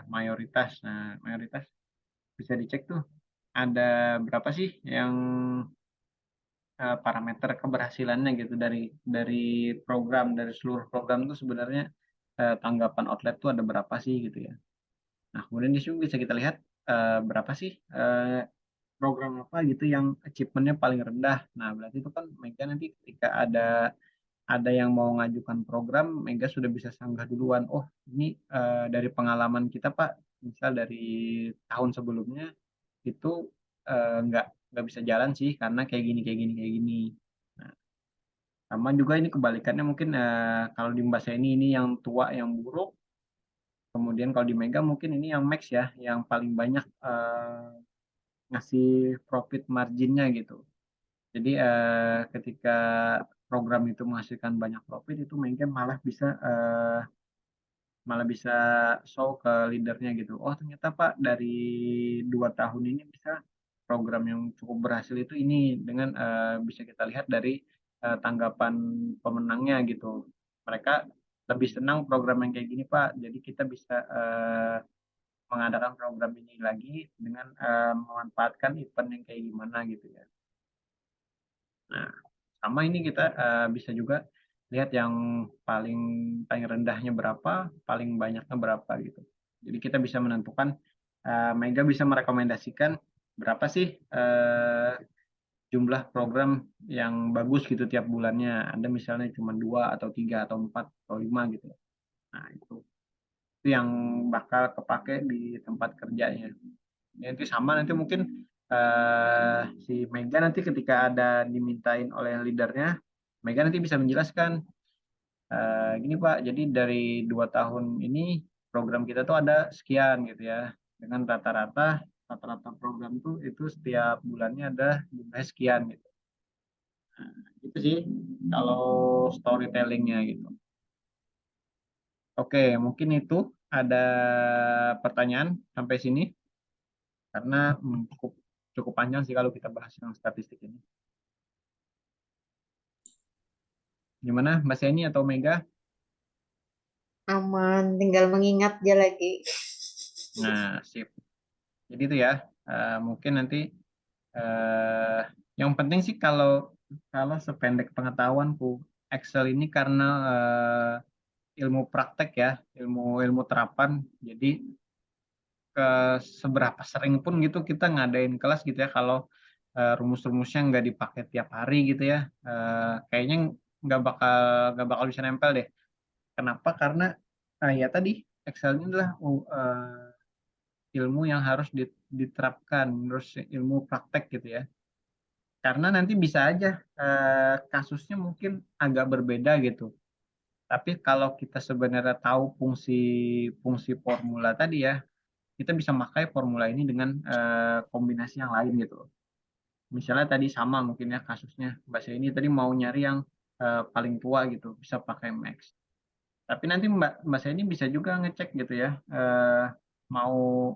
mayoritas. Nah, mayoritas bisa dicek tuh ada berapa sih yang parameter keberhasilannya gitu dari program dari seluruh program itu sebenarnya tanggapan outlet tuh ada berapa sih gitu ya. Nah, kemudian di sini bisa kita lihat berapa sih program apa gitu yang achievementnya paling rendah. Nah, berarti itu kan Mega nanti ketika ada ada yang mau ngajukan program, Mega sudah bisa sanggah duluan. Oh, ini dari pengalaman kita Pak, misal dari tahun sebelumnya itu nggak bisa jalan sih karena kayak gini kayak gini kayak gini. Nah, sama juga ini kebalikannya mungkin kalau di Mbak Seni ini yang tua yang buruk, kemudian kalau di Mega mungkin ini yang max ya, yang paling banyak ngasih profit marginnya gitu. Jadi ketika program itu menghasilkan banyak profit itu Mega malah bisa show ke leadernya gitu. Oh ternyata Pak dari 2 tahun ini bisa program yang cukup berhasil itu ini dengan bisa kita lihat dari tanggapan pemenangnya gitu. Mereka lebih senang program yang kayak gini Pak. Jadi kita bisa mengadakan program ini lagi dengan memanfaatkan event yang kayak gimana gitu ya. Nah, sama ini kita bisa juga lihat yang paling paling rendahnya berapa, paling banyaknya berapa gitu. Jadi kita bisa menentukan Mega bisa merekomendasikan berapa sih jumlah program yang bagus gitu tiap bulannya. Ada misalnya cuma 2 atau 3 atau 4 atau 5 gitu. Nah, itu yang bakal kepake di tempat kerjanya. Nanti sama nanti mungkin si Mega nanti ketika ada dimintain oleh leadernya, Mega nanti bisa menjelaskan gini Pak, jadi dari 2 tahun ini program kita tuh ada sekian gitu ya, dengan rata-rata program tuh itu setiap bulannya ada jumlah sekian gitu. Itu sih kalau storytellingnya gitu. Oke, mungkin itu ada pertanyaan sampai sini karena cukup cukup panjang sih kalau kita bahas yang statistik ini. Gimana, Mbak Seni atau Mega? Aman, tinggal mengingat aja lagi. Nah, sip. Jadi itu ya, mungkin nanti eh, yang penting sih kalau kalau sependek pengetahuanku, Excel ini karena ilmu praktek ya, ilmu ilmu terapan. Jadi ke seberapa sering pun gitu kita ngadain kelas gitu ya, kalau rumus-rumusnya nggak dipakai tiap hari gitu ya, kayaknya nggak bakal nggak bakal bisa nempel deh. Kenapa? Karena ya tadi Excel ini adalah ilmu yang harus diterapkan, terus ilmu praktek gitu ya. Karena nanti bisa aja kasusnya mungkin agak berbeda gitu. Tapi kalau kita sebenarnya tahu fungsi formula tadi ya, kita bisa pakai formula ini dengan kombinasi yang lain gitu. Misalnya tadi sama mungkin ya kasusnya, Mbak ini tadi mau nyari yang paling tua gitu, bisa pakai max. Tapi nanti Mbak ini bisa juga ngecek gitu ya, mau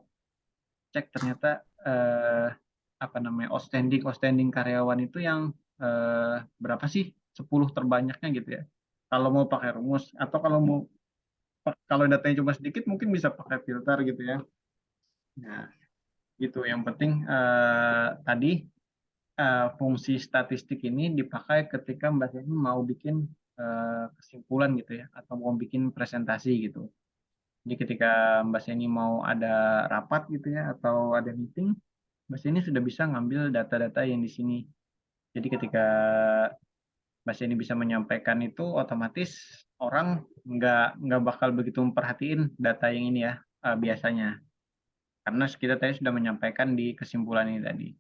cek ternyata eh, apa namanya outstanding outstanding karyawan itu yang berapa sih 10 terbanyaknya gitu ya. Kalau mau pakai rumus atau kalau datanya cuma sedikit mungkin bisa pakai filter gitu ya. Nah, gitu. Yang penting tadi fungsi statistik ini dipakai ketika Mbak Seni mau bikin kesimpulan gitu ya atau mau bikin presentasi gitu. Jadi ketika Mbak Seni mau ada rapat gitu ya atau ada meeting, Mbak Seni sudah bisa ngambil data-data yang di sini. Jadi ketika Mbak Seni bisa menyampaikan itu, otomatis orang nggak bakal begitu memperhatiin data yang ini ya biasanya. Karena kita tadi sudah menyampaikan di kesimpulan ini tadi.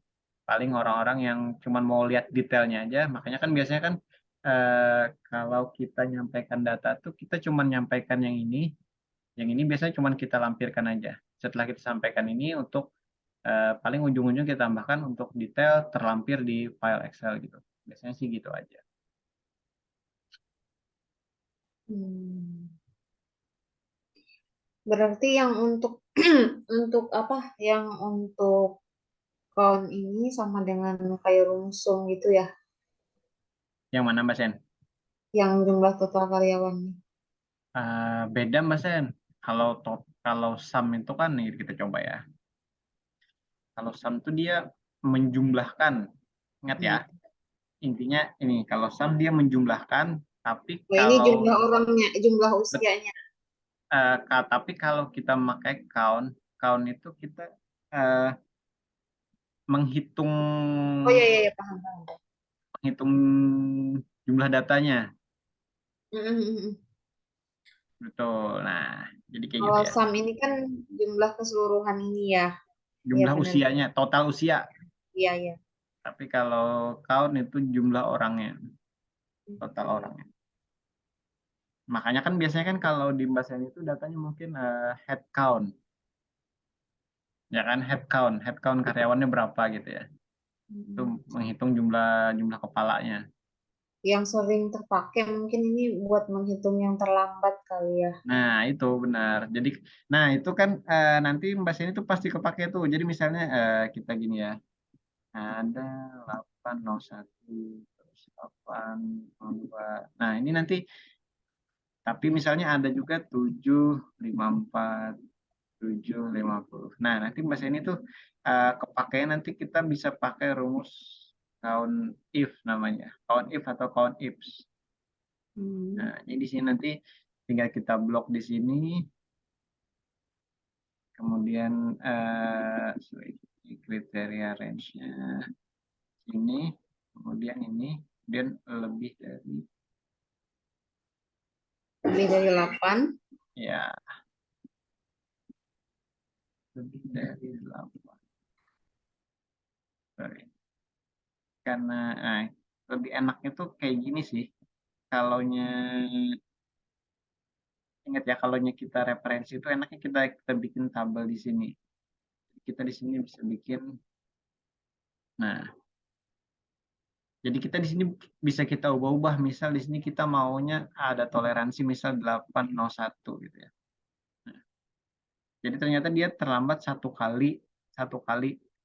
Paling orang-orang yang cuma mau lihat detailnya aja, makanya kan biasanya kan kalau kita nyampaikan data tuh kita cuma nyampaikan yang ini biasanya cuma kita lampirkan aja. Setelah kita sampaikan ini untuk paling ujung-ujung kita tambahkan untuk detail terlampir di file Excel gitu. Biasanya sih gitu aja. Hmm. Berarti yang untuk untuk apa? Yang untuk count ini sama dengan kayak rumsum gitu ya, Yang mana Mbak Sen? yang jumlah total karyawannya. Beda Mbak Sen. Kalau sum itu kan nih kita coba ya. Kalau sum itu dia menjumlahkan. Ingat ya, Hmm. intinya ini kalau sum dia menjumlahkan, tapi Nah, ini jumlah orangnya, jumlah usianya. tapi kalau kita memakai count, count itu kita eh, menghitung Oh iya, iya, iya, paham, paham. menghitung jumlah datanya. Betul. Nah, jadi kayak gitu Kalau ya. sum ini kan jumlah keseluruhan ini ya. Iya Jumlah benar. usianya, total usia. Iya, iya. Tapi kalau count itu jumlah orangnya, total Oke. orangnya. Makanya kan biasanya kan kalau di bahasa ini itu datanya mungkin head count. Ya kan head count karyawannya berapa gitu ya. Itu Mm. menghitung jumlah jumlah kepalanya. Yang sering terpakai mungkin ini buat menghitung yang terlambat kali ya. Nah, itu benar. Jadi, nah itu kan nanti bahasa ini tuh pasti kepake tuh. Jadi misalnya kita gini ya, ada 801 terus 802. Nah, ini nanti tapi misalnya ada juga 754 750. Nah, nanti bahasa ini tuh kepake nanti kita bisa pakai rumus count if namanya. Count if atau count ifs. Hmm. Nah, jadi di sini nanti tinggal kita blok di sini, kemudian sorry, kriteria range-nya ini, kemudian ini, kemudian lebih dari Lebih dari 8. ya lebih dari 8. Sorry. Karena lebih enaknya tuh kayak gini sih. Kalaunya ingat ya, kalaunya kita referensi itu enaknya kita bikin tabel di sini. Kita di sini bisa bikin. Nah, jadi kita di sini bisa kita ubah-ubah. Misal di sini kita maunya ada toleransi misal 801 gitu ya. Jadi ternyata dia terlambat satu kali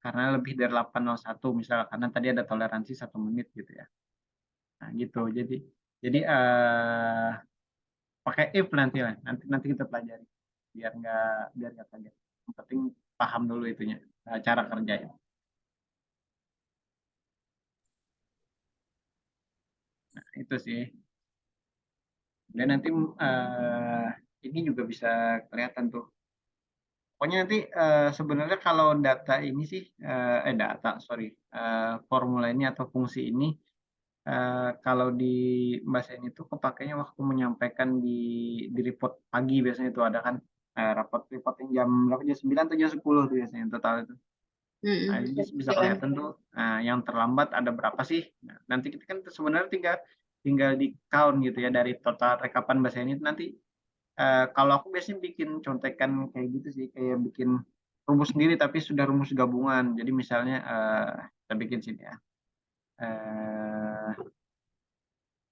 karena lebih dari 801 misal karena tadi ada toleransi 1 menit gitu ya. Nah, gitu. Jadi pakai if nanti lah. Nanti kita pelajari biar nggak kaget. Yang penting paham dulu itunya cara kerjanya. Nah, itu sih. Dan nanti ini juga bisa kelihatan tuh. Pokoknya nanti sebenarnya kalau data ini sih data sorry formula ini atau fungsi ini kalau di bahasa ini tuh kepakainya waktu menyampaikan di report pagi biasanya itu ada kan report yang jam berapa jam 9 atau jam 10 tuh biasanya total itu. Nah, Mm-mm. jadi bisa Jalan. kelihatan tuh yang terlambat ada berapa sih. Nah, nanti kita kan sebenarnya tinggal tinggal di count gitu ya dari total rekapan bahasa ini nanti kalau aku biasanya bikin contekan kayak gitu sih kayak bikin rumus sendiri tapi sudah rumus gabungan. Jadi misalnya kita bikin sini ya. Eh,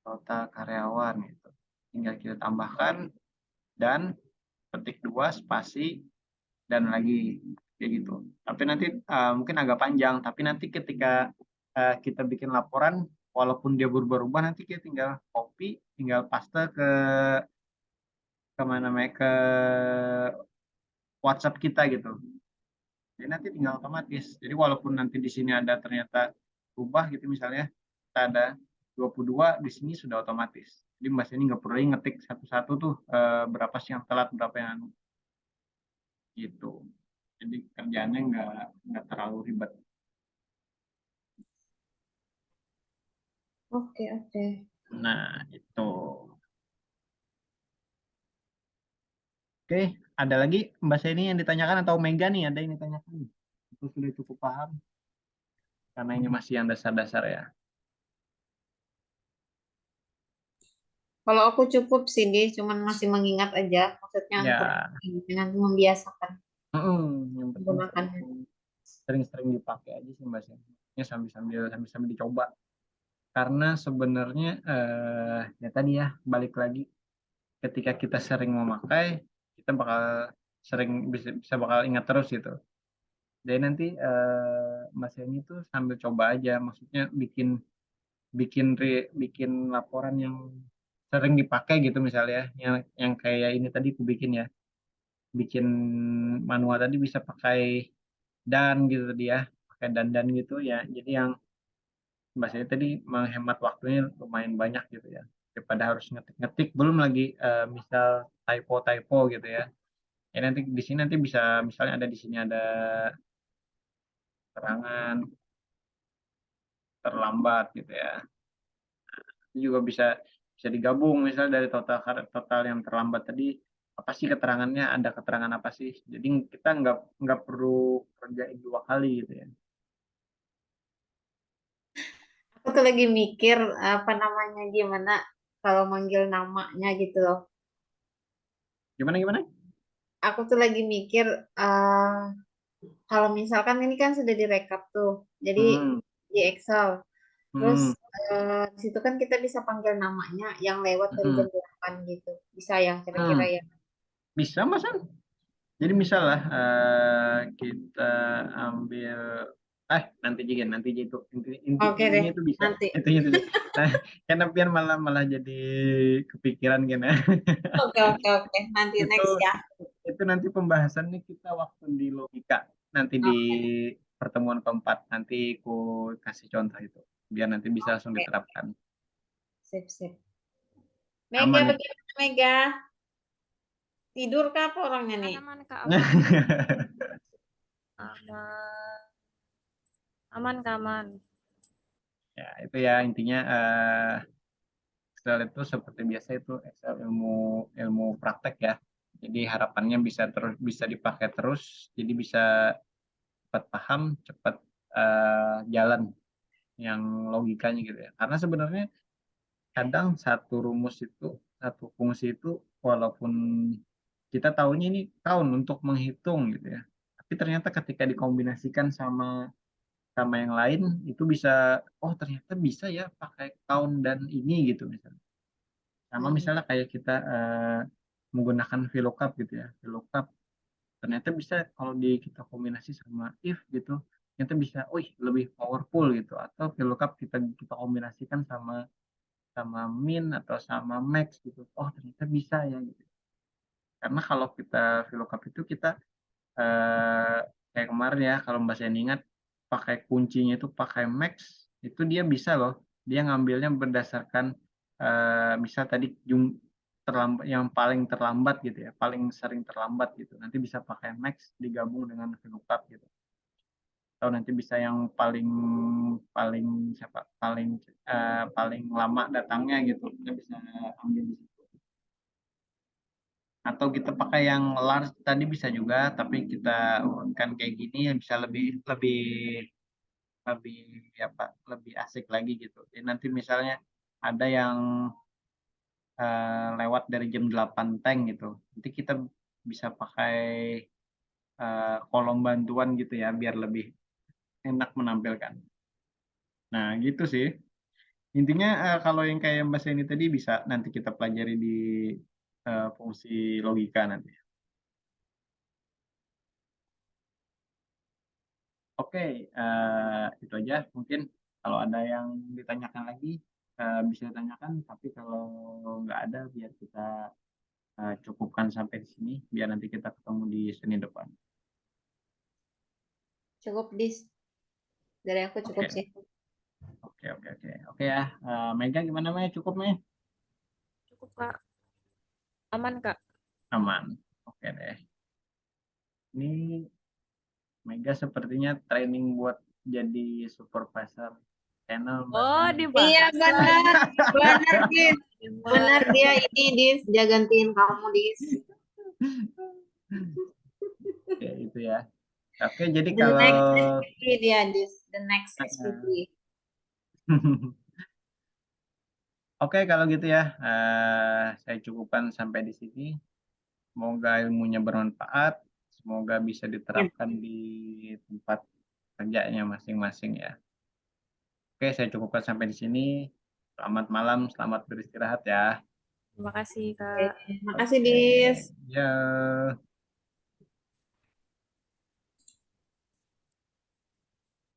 total karyawan gitu. Tinggal kita tambahkan dan petik 2 spasi dan lagi kayak gitu. Tapi nanti mungkin agak panjang, tapi nanti ketika kita bikin laporan walaupun dia berubah-ubah nanti kita tinggal copy, tinggal paste ke mana namanya ke WhatsApp kita gitu. Jadi nanti tinggal otomatis. Jadi walaupun nanti di sini ada ternyata berubah gitu misalnya kita ada 22 di sini sudah otomatis. Jadi Mas ini nggak perlu ngetik satu-satu tuh berapa sih yang telat, berapa yang anu, gitu. Jadi kerjaannya nggak terlalu ribet. Oke, oke. Nah, itu. Oke, ada lagi Mbak Seni yang ditanyakan atau Mega nih ada yang ditanyakan? Itu sudah cukup paham karena ini masih yang dasar-dasar ya. Kalau aku cukup sih, dia cuman masih mengingat aja. Maksudnya untuk Ya, nanti membiasakan yang penting menggunakannya. sering-sering dipakai aja sih Mbak Seni. Ya sambil dicoba. Karena sebenarnya ya tadi ya balik lagi ketika kita sering memakai kita bakal sering bisa bakal ingat terus gitu. Jadi nanti Mas Yani itu sambil coba aja, maksudnya bikin bikin laporan yang sering dipakai gitu misalnya, yang kayak ini tadi aku bikin ya, bikin manual tadi bisa pakai dan gitu tadi ya, pakai dan gitu ya. Jadi yang bahasanya tadi menghemat waktunya lumayan banyak gitu ya, daripada harus ngetik-ngetik, belum lagi misal typo-typo gitu ya. Ya nanti di sini nanti bisa misalnya ada di sini ada serangan terlambat gitu ya. Itu juga bisa bisa digabung misalnya dari total yang terlambat tadi, apa sih keterangannya, ada keterangan apa sih. Jadi kita nggak perlu kerjain 2 kali gitu ya. Aku tuh lagi mikir apa namanya gimana kalau manggil namanya gitu loh. Gimana gimana? Aku tuh lagi mikir eh kalau misalkan ini kan sudah direkap tuh, jadi Mhm di Excel. Terus mhm di situ kan kita bisa panggil namanya yang lewat dari mhm jam 8 gitu. Bisa yang kira-kira mhm. ya. Bisa Mas kan? Jadi misal lah, kita ambil nanti juga nanti aja itu Oke deh, intinya itu bisa, nanti. intinya itu. Nah, karena biar malah malah jadi kepikiran kan ya. Oke, oke, oke. Nanti Itu next ya. itu nanti pembahasannya kita waktu di logika, nanti di Oke, pertemuan keempat, nanti ku kasih contoh itu, biar nanti bisa langsung oke. diterapkan. Sip, sip. Mega, Aman itu. bagaimana Mega? Tidur kah apa orangnya Aman nih? aman Kak, aman. Aman. Aman Kak, aman. Ya, itu ya intinya, Excel itu seperti biasa itu Excel ilmu ilmu praktek ya. Jadi harapannya bisa dipakai terus, jadi bisa cepat paham, cepat jalan yang logikanya gitu ya. Karena sebenarnya kadang satu fungsi itu walaupun kita tahunya ini count untuk menghitung gitu ya. Tapi ternyata ketika dikombinasikan sama sama yang lain itu bisa, oh ternyata bisa ya pakai count dan ini gitu misalnya. Sama Hmm. misalnya kayak kita menggunakan VLOOKUP gitu ya. VLOOKUP ternyata bisa kalau kita kombinasi sama if gitu, ternyata bisa, wih lebih powerful gitu. Atau VLOOKUP kita kita kombinasikan sama sama min atau sama max gitu. Oh ternyata bisa ya gitu. Karena kalau kita VLOOKUP itu kita eh, kayak kemarin ya kalau Mbak Sen ingat pakai kuncinya itu pakai max itu dia bisa loh, dia ngambilnya berdasarkan misal tadi terlambat yang paling terlambat gitu ya, paling sering terlambat gitu, nanti bisa pakai max digabung dengan VLOOKUP gitu, atau nanti bisa yang paling paling siapa paling lama datangnya gitu, kita bisa ambil di situ. Atau kita pakai yang large tadi bisa juga, tapi kita urutkan kayak gini bisa lebih lebih lebih apa lebih asik lagi gitu. Jadi nanti misalnya ada yang lewat dari jam 8 tank gitu. Nanti kita bisa pakai kolom bantuan gitu ya biar lebih enak menampilkan. Nah, gitu sih. Intinya kalau yang kayak Mbak Seni tadi bisa nanti kita pelajari di fungsi logika nanti. Oke, itu aja mungkin. Kalau ada yang ditanyakan lagi, bisa ditanyakan. Tapi kalau nggak ada, biar kita cukupkan sampai di sini. Biar nanti kita ketemu di Senin depan. Cukup, Dis. Dari aku cukup Oke, sih. oke, oke, oke. Oke ya, Mega gimana Mega? Cukup Mega? Cukup Kak. Aman Kak. Aman. Oke deh. Ini Mega sepertinya training buat jadi supervisor channel Mbak Oh, Seni. Iya, dibahas benar. lagi. Benar, Dis. Benar Gimana? dia ini, Dis. Dia gantiin kamu, Dis. Oke, itu ya. Oke, jadi The kalau next SPP dia, Dis. The next SPP. Oke, kalau gitu ya, saya cukupkan sampai di sini. Semoga ilmunya bermanfaat, semoga bisa diterapkan di tempat kerjanya masing-masing ya. Oke, saya cukupkan sampai di sini. Selamat malam, selamat beristirahat ya. Terima kasih Oke. Kak. Makasih, Oke, Dis. ya.